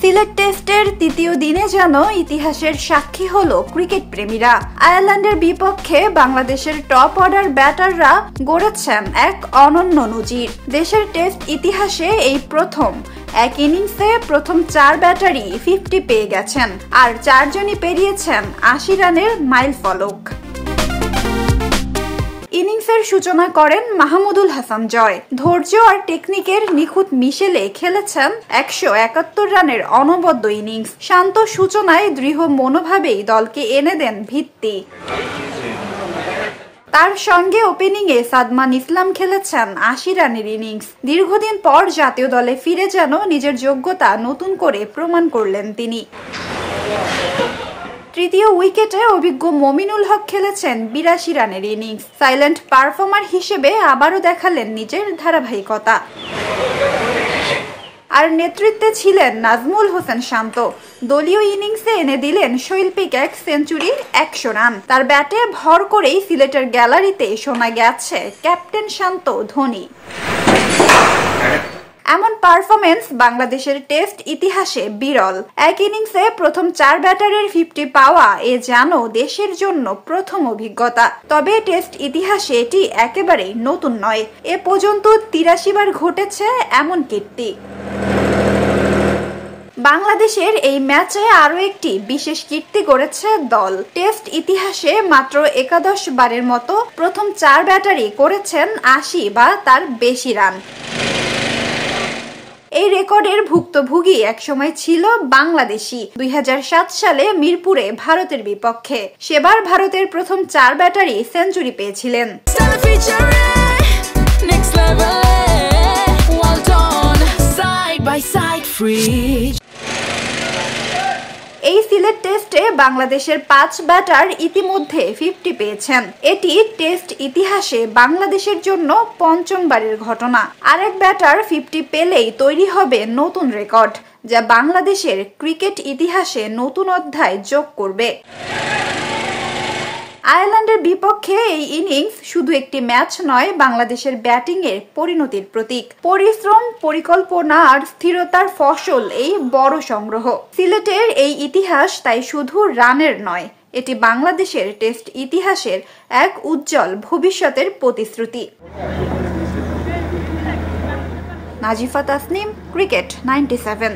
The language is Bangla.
সিলেট টেস্টের তৃতীয় দিনে যেন ইতিহাসের সাক্ষী হলো ক্রিকেট প্রেমীরা। আয়ারল্যান্ডের বিপক্ষে বাংলাদেশের টপ অর্ডার ব্যাটাররা গড়েছেন এক অনন্য নজির। দেশের টেস্ট ইতিহাসে এই প্রথম এক ইনিংসে প্রথম 4 ব্যাটারই 50 পেয়ে গেছেন, আর 4 জনই পেরিয়েছেন 80 রানের মাইল ফলক। ইনিংসের সূচনা করেন মাহমুদুল হাসান জয়। ধৈর্য আর টেকনিকের নিখুঁত মিশেলে খেলেছেন 171 রানের অনবদ্য ইনিংস। শান্ত সূচনায় দৃঢ় মনোভাবেই দলকে এনে দেন ভিত্তি। তার সঙ্গে ওপেনিংয়ে সাদমান ইসলাম খেলেছেন 80 রানের ইনিংস। দীর্ঘদিন পর জাতীয় দলে ফিরে যেন নিজের যোগ্যতা নতুন করে প্রমাণ করলেন তিনি। তৃতীয় উইকেটে অভিজ্ঞ মমিনুল হক খেলেছেন 82 রানের ইনিংস। সাইলেন্ট পারফর্মার হিসেবে আবারও দেখালেন নিজের ধারাবাহিকতা। আর নেতৃত্বে ছিলেন নাজমুল হোসেন শান্ত। দলীয় ইনিংসে এনে দিলেন শৈল্পিক এক সেঞ্চুরির 100 রান। তার ব্যাটে ভর করেই সিলেটের গ্যালারিতে শোনা গেছে ক্যাপ্টেন শান্ত ধোনি। এমন পারফরমেন্স বাংলাদেশের টেস্ট ইতিহাসে বিরল। এক ইনিংসে প্রথম 4 ব্যাটারের 50 পাওয়া এ যেন দেশের জন্য প্রথম অভিজ্ঞতা। তবে টেস্ট ইতিহাসে এটি একেবারেই নতুন নয়। এ পর্যন্ত 83 বার ঘটেছে এমন কীর্তি। বাংলাদেশের এই ম্যাচে আরও একটি বিশেষ কীর্তি গড়েছে দল। টেস্ট ইতিহাসে মাত্র 11 বারের মতো প্রথম 4 ব্যাটারই করেছেন 80 বা তার বেশি রান। এই রেকর্ডের ভুক্তভোগী একসময় ছিল বাংলাদেশি। 2007 সালে মিরপুরে ভারতের বিপক্ষে। সেবার ভারতের প্রথম 4 ব্যাটারই সেঞ্চুরি পেয়েছিলেন। এই সিলেট টেস্টে বাংলাদেশের 5 ব্যাটার ইতিমধ্যে 50 পেয়েছেন। এটি টেস্ট ইতিহাসে বাংলাদেশের জন্য পঞ্চমবারের ঘটনা। আরেক ব্যাটার 50 পেলেই তৈরি হবে নতুন রেকর্ড, যা বাংলাদেশের ক্রিকেট ইতিহাসে নতুন অধ্যায় যোগ করবে। আয়ারল্যান্ডের বিপক্ষে এই ইনিংস শুধু একটি ম্যাচ নয়, বাংলাদেশের ব্যাটিংয়ের পরিণতির প্রতীক। পরিশ্রম, পরিকল্পনা আর স্থিরতার ফসল এই বড় সংগ্রহ। সিলেটের এই ইতিহাস তাই শুধু রানের নয়, এটি বাংলাদেশের টেস্ট ইতিহাসের এক উজ্জ্বল ভবিষ্যতের প্রতিশ্রুতি। নাজিফা তাসনিম, ক্রিকেট 97।